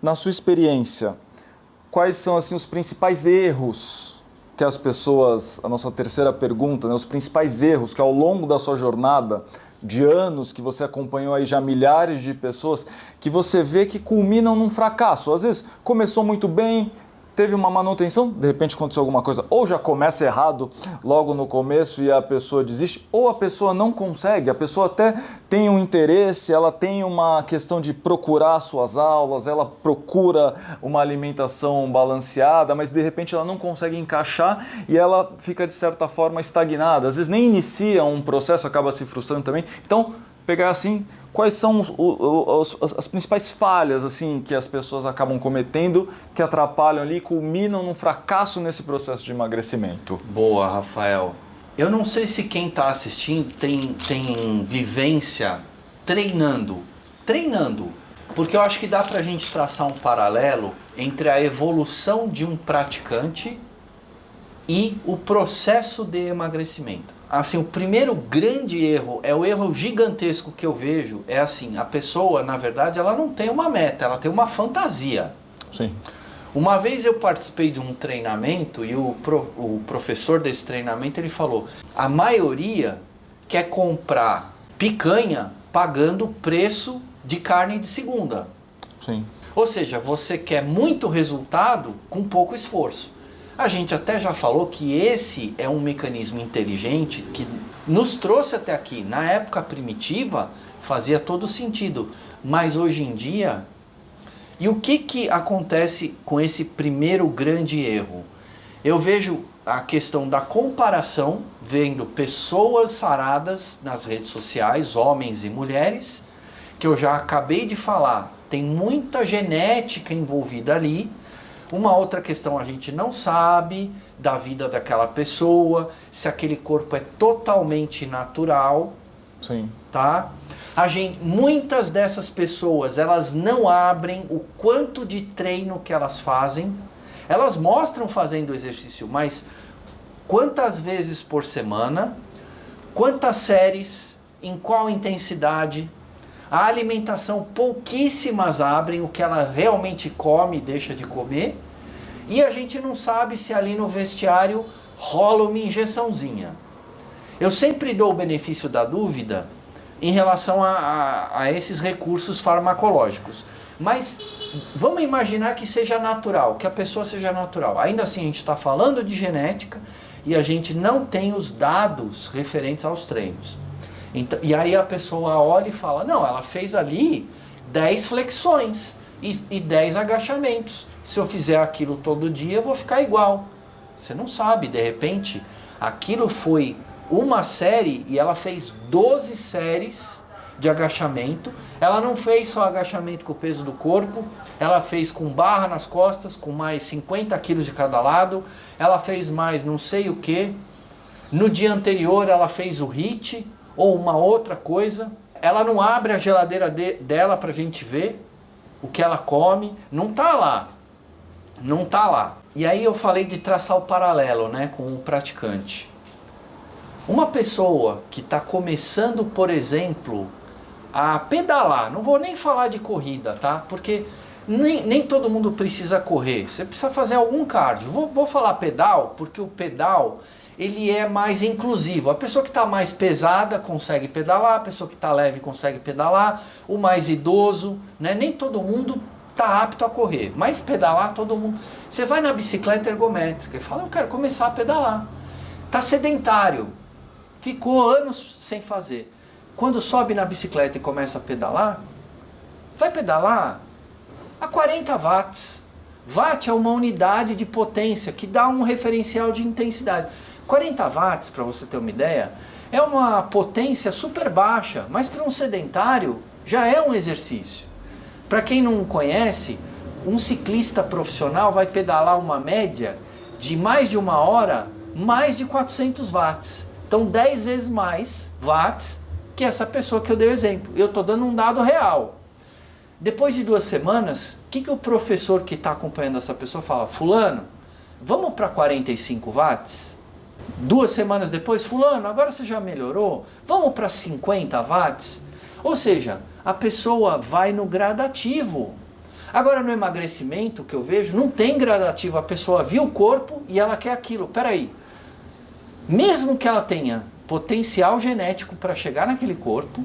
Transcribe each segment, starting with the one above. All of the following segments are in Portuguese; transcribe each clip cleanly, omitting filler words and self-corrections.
na sua experiência, quais são assim, os principais erros que as pessoas, a nossa terceira pergunta, né, os principais erros que ao longo da sua jornada, de anos que você acompanhou aí já milhares de pessoas, que você vê que culminam num fracasso? Às vezes começou muito bem, teve uma manutenção, de repente aconteceu alguma coisa, ou já começa errado logo no começo e a pessoa desiste, ou a pessoa não consegue, a pessoa até tem um interesse, ela tem uma questão de procurar suas aulas, ela procura uma alimentação balanceada, mas de repente ela não consegue encaixar e ela fica de certa forma estagnada, às vezes nem inicia um processo, acaba se frustrando também. Então, pegar assim, quais são as principais falhas assim que as pessoas acabam cometendo, que atrapalham ali e culminam num fracasso nesse processo de emagrecimento? Boa, Rafael. Eu não sei se quem está assistindo tem vivência treinando, porque eu acho que dá para a gente traçar um paralelo entre a evolução de um praticante e o processo de emagrecimento. Assim, o primeiro grande erro, é o erro gigantesco que eu vejo, é assim, a pessoa, na verdade, ela não tem uma meta, ela tem uma fantasia. Sim. Uma vez eu participei de um treinamento e o professor desse treinamento, ele falou, a maioria quer comprar picanha pagando o preço de carne de segunda. Sim. Ou seja, você quer muito resultado com pouco esforço. A gente até já falou que esse é um mecanismo inteligente que nos trouxe até aqui. Na época primitiva fazia todo sentido, mas hoje em dia... E o que acontece com esse primeiro grande erro? Eu vejo a questão da comparação, vendo pessoas saradas nas redes sociais, homens e mulheres, que eu já acabei de falar, tem muita genética envolvida ali. Uma outra questão, a gente não sabe da vida daquela pessoa, se aquele corpo é totalmente natural. Sim. Tá? Muitas dessas pessoas, elas não abrem o quanto de treino que elas fazem. Elas mostram fazendo exercício, mas quantas vezes por semana, quantas séries, em qual intensidade. A alimentação, pouquíssimas abrem o que ela realmente come e deixa de comer. E a gente não sabe se ali no vestiário rola uma injeçãozinha. Eu sempre dou o benefício da dúvida em relação a esses recursos farmacológicos. Mas vamos imaginar que seja natural, que a pessoa seja natural. Ainda assim, a gente está falando de genética e a gente não tem os dados referentes aos treinos. Então, e aí a pessoa olha e fala, não, ela fez ali 10 flexões e 10 agachamentos. Se eu fizer aquilo todo dia, eu vou ficar igual. Você não sabe, de repente, aquilo foi uma série e ela fez 12 séries de agachamento. Ela não fez só agachamento com o peso do corpo, ela fez com barra nas costas, com mais 50 quilos de cada lado, ela fez mais não sei o que. No dia anterior ela fez o HIIT ou uma outra coisa. Ela não abre a geladeira dela pra gente ver o que ela come, não tá lá. Não tá lá. E aí eu falei de traçar o paralelo, né, com o praticante. Uma pessoa que está começando, por exemplo, a pedalar, não vou nem falar de corrida, tá? Porque nem todo mundo precisa correr, você precisa fazer algum cardio. Vou falar pedal, porque o pedal, ele é mais inclusivo. A pessoa que está mais pesada consegue pedalar, a pessoa que está leve consegue pedalar, o mais idoso, né? Nem todo mundo está apto a correr, mas pedalar todo mundo. Você vai na bicicleta ergométrica e fala, eu quero começar a pedalar. Está sedentário, ficou anos sem fazer. Quando sobe na bicicleta e começa a pedalar, vai pedalar a 40 watts. Watt é uma unidade de potência que dá um referencial de intensidade. 40 watts, para você ter uma ideia, é uma potência super baixa, mas para um sedentário já é um exercício. Para quem não conhece, um ciclista profissional vai pedalar uma média de mais de uma hora, mais de 400 watts. Então 10 vezes mais watts que essa pessoa que eu dei o exemplo. Eu estou dando um dado real. Depois de 2 semanas, o que o professor que está acompanhando essa pessoa fala? Fulano, vamos para 45 watts? 2 semanas depois, fulano, agora você já melhorou? Vamos para 50 watts? Ou seja, a pessoa vai no gradativo. Agora no emagrecimento, que eu vejo, não tem gradativo. A pessoa viu o corpo e ela quer aquilo. Peraí, mesmo que ela tenha potencial genético para chegar naquele corpo,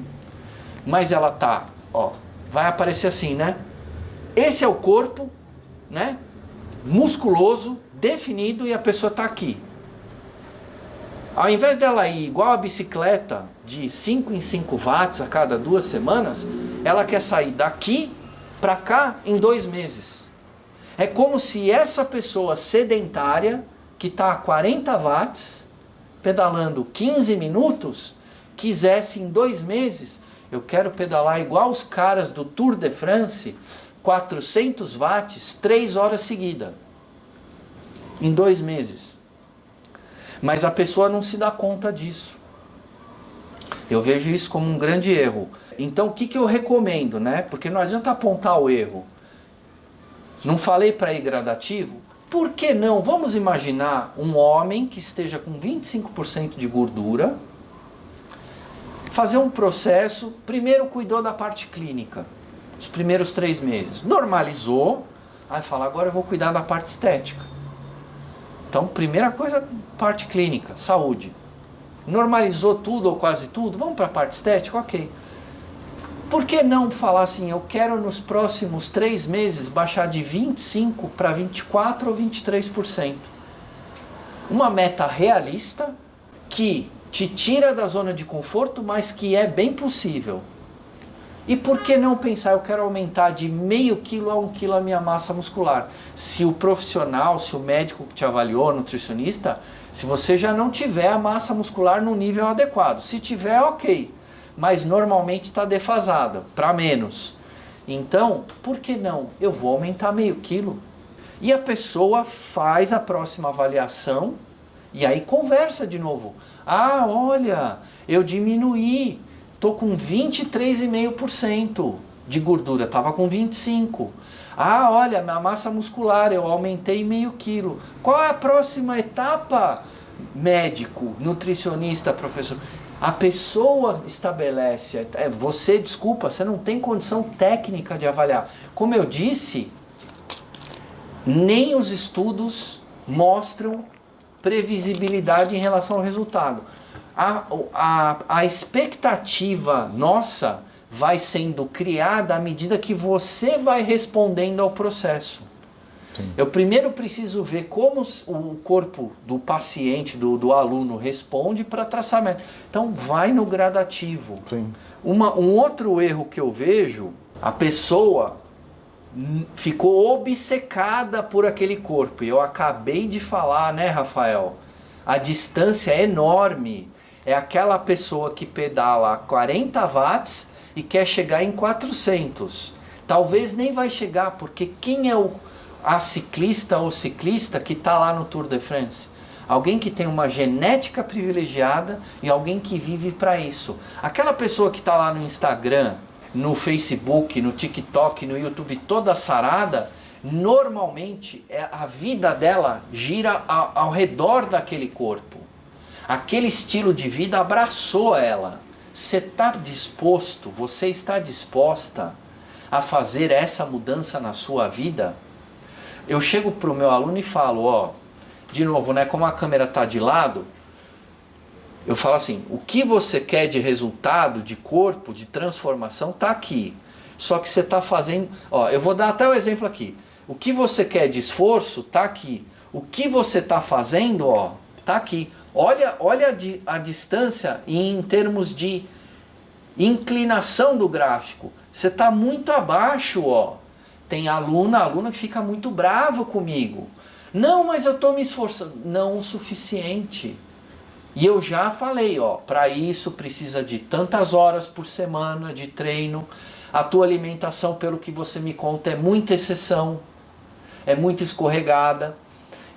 mas ela tá, ó, vai aparecer assim, né? Esse é o corpo, né? Musculoso, definido, e a pessoa tá aqui. Ao invés dela ir igual a bicicleta de 5 em 5 watts a cada 2 semanas, ela quer sair daqui para cá em 2 meses. É como se essa pessoa sedentária, que está a 40 watts, pedalando 15 minutos, quisesse em 2 meses, eu quero pedalar igual os caras do Tour de France, 400 watts, 3 horas seguidas, em 2 meses. Mas a pessoa não se dá conta disso. Eu vejo isso como um grande erro. Então o que eu recomendo, né? Porque não adianta apontar o erro. Não falei para ir gradativo? Por que não? Vamos imaginar um homem que esteja com 25% de gordura, fazer um processo, primeiro cuidou da parte clínica, os primeiros 3 meses, normalizou, aí fala, agora eu vou cuidar da parte estética. Então, primeira coisa, parte clínica, saúde. Normalizou tudo ou quase tudo, vamos para a parte estética? Ok. Por que não falar assim, eu quero nos próximos 3 meses baixar de 25% para 24% ou 23%? Uma meta realista que te tira da zona de conforto, mas que é bem possível. E por que não pensar, eu quero aumentar de meio quilo a 1 quilo a minha massa muscular? Se o profissional, se o médico que te avaliou, nutricionista, se você já não tiver a massa muscular no nível adequado. Se tiver, ok. Mas normalmente está defasada, para menos. Então, por que não? Eu vou aumentar meio quilo. E a pessoa faz a próxima avaliação e aí conversa de novo. Ah, olha, eu diminuí, estou com 23,5% de gordura, estava com 25%. Ah, olha, minha massa muscular, eu aumentei meio quilo. Qual é a próxima etapa? Médico, nutricionista, professor. A pessoa estabelece, você não tem condição técnica de avaliar. Como eu disse, nem os estudos mostram previsibilidade em relação ao resultado. A expectativa nossa vai sendo criada à medida que você vai respondendo ao processo. Sim. Eu primeiro preciso ver como o corpo do paciente, do aluno responde para traçar meta. Então vai no gradativo. Sim. Um outro erro que eu vejo, a pessoa ficou obcecada por aquele corpo. E eu acabei de falar, né, Rafael? A distância é enorme. É aquela pessoa que pedala a 40 watts e quer chegar em 400. Talvez nem vai chegar, porque quem é a ciclista ou ciclista que está lá no Tour de France? Alguém que tem uma genética privilegiada e alguém que vive para isso. Aquela pessoa que está lá no Instagram, no Facebook, no TikTok, no YouTube, toda sarada, normalmente a vida dela gira ao redor daquele corpo. Aquele estilo de vida abraçou ela. Você está disposto, você está disposta a fazer essa mudança na sua vida? Eu chego para o meu aluno e falo, ó, de novo, né, como a câmera está de lado, eu falo assim, o que você quer de resultado, de corpo, de transformação, está aqui. Só que você está fazendo, ó, eu vou dar até o exemplo aqui. O que você quer de esforço, está aqui. O que você está fazendo, ó, está aqui. Olha a distância em termos de inclinação do gráfico. Você está muito abaixo, ó. Tem aluna que fica muito bravo comigo. Não, mas eu estou me esforçando. Não o suficiente. E eu já falei, ó, para isso precisa de tantas horas por semana de treino. A tua alimentação, pelo que você me conta, é muita exceção. É muito escorregada.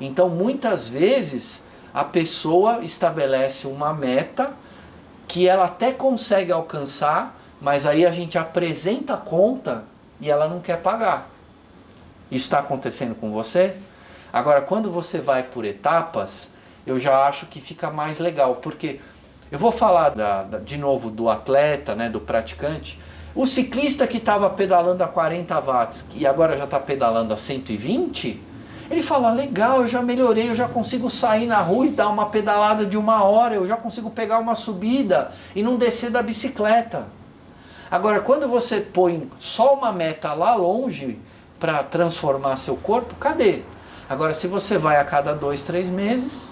Então, muitas vezes, a pessoa estabelece uma meta que ela até consegue alcançar, mas aí a gente apresenta a conta e ela não quer pagar. Isso está acontecendo com você? Agora, quando você vai por etapas, eu já acho que fica mais legal, porque eu vou falar de novo do atleta, né, do praticante, O ciclista que estava pedalando a 40 watts e agora já está pedalando a 120, ele fala, legal, eu já melhorei, eu já consigo sair na rua e dar uma pedalada de 1 hora, eu já consigo pegar uma subida e não descer da bicicleta. Agora, quando você põe só uma meta lá longe para transformar seu corpo, cadê? Agora, se você vai a cada 2, 3 meses,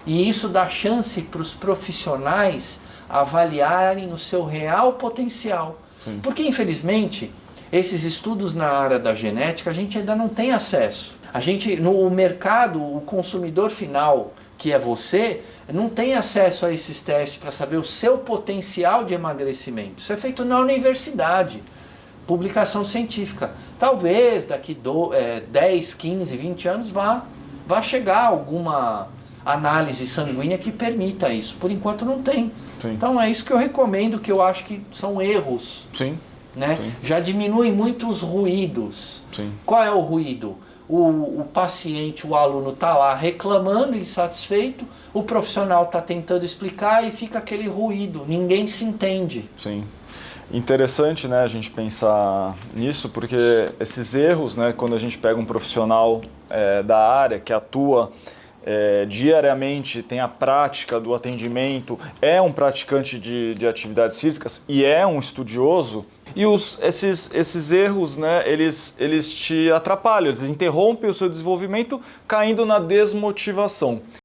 e isso dá chance para os profissionais avaliarem o seu real potencial. Sim. Porque, infelizmente, esses estudos na área da genética, a gente ainda não tem acesso. A gente, no mercado, o consumidor final, que é você, não tem acesso a esses testes para saber o seu potencial de emagrecimento. Isso é feito na universidade, publicação científica. Talvez daqui 10, 15, 20 anos vá chegar alguma análise sanguínea que permita isso. Por enquanto não tem. Sim. Então é isso que eu recomendo, que eu acho que são erros. Sim. Né? Sim. Já diminui muito os ruídos. Sim. Qual é o ruído? O paciente, o aluno está lá reclamando, insatisfeito, o profissional está tentando explicar e fica aquele ruído, ninguém se entende. Sim. Interessante, né, a gente pensar nisso, porque esses erros, né, quando a gente pega um profissional da área que atua diariamente, tem a prática do atendimento, é um praticante de atividades físicas e é um estudioso, e esses erros, né, eles te atrapalham, eles interrompem o seu desenvolvimento, caindo na desmotivação.